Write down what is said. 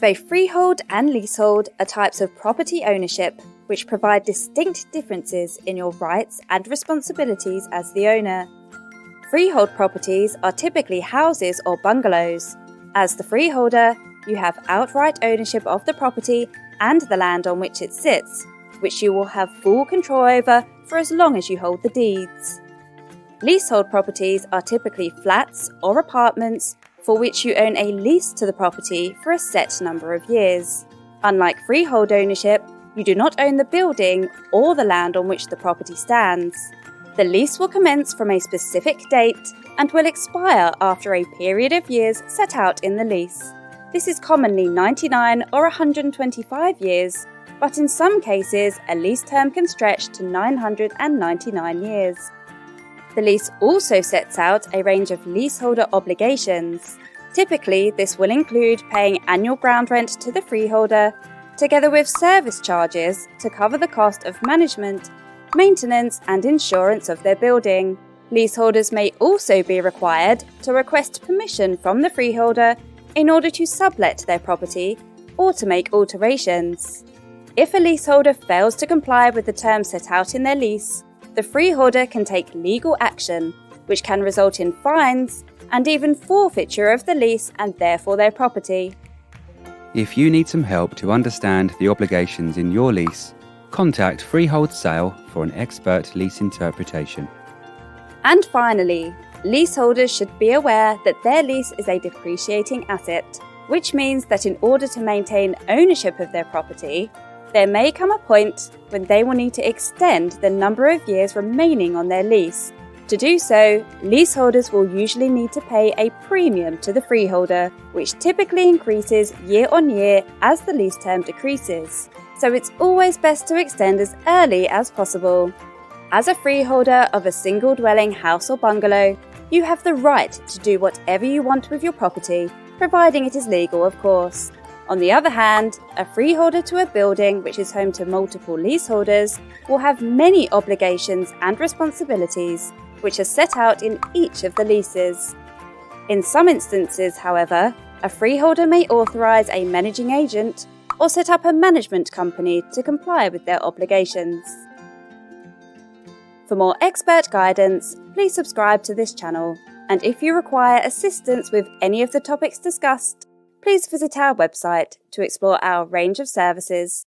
Both freehold and leasehold are types of property ownership which provide distinct differences in your rights and responsibilities as the owner. Freehold properties are typically houses or bungalows. As the freeholder, you have outright ownership of the property and the land on which it sits, which you will have full control over for as long as you hold the deeds. Leasehold properties are typically flats or apartments for which you own a lease to the property for a set number of years. Unlike freehold ownership, you do not own the building or the land on which the property stands. The lease will commence from a specific date and will expire after a period of years set out in the lease. This is commonly 99 or 125 years, but in some cases a lease term can stretch to 999 years. The lease also sets out a range of leaseholder obligations. Typically, this will include paying annual ground rent to the freeholder, together with service charges to cover the cost of management, maintenance and insurance of their building. Leaseholders may also be required to request permission from the freeholder in order to sublet their property or to make alterations. If a leaseholder fails to comply with the terms set out in their lease, the freeholder can take legal action, which can result in fines and even forfeiture of the lease and therefore their property. If you need some help to understand the obligations in your lease, contact Freehold Sale for an expert lease interpretation. And finally, leaseholders should be aware that their lease is a depreciating asset, which means that in order to maintain ownership of their property, there may come a point when they will need to extend the number of years remaining on their lease. To do so, leaseholders will usually need to pay a premium to the freeholder, which typically increases year on year as the lease term decreases. So it's always best to extend as early as possible. As a freeholder of a single dwelling house or bungalow, you have the right to do whatever you want with your property, providing it is legal, of course. On the other hand, a freeholder to a building which is home to multiple leaseholders will have many obligations and responsibilities, which are set out in each of the leases. In some instances, however, a freeholder may authorise a managing agent or set up a management company to comply with their obligations. For more expert guidance, please subscribe to this channel, and if you require assistance with any of the topics discussed, please visit our website to explore our range of services.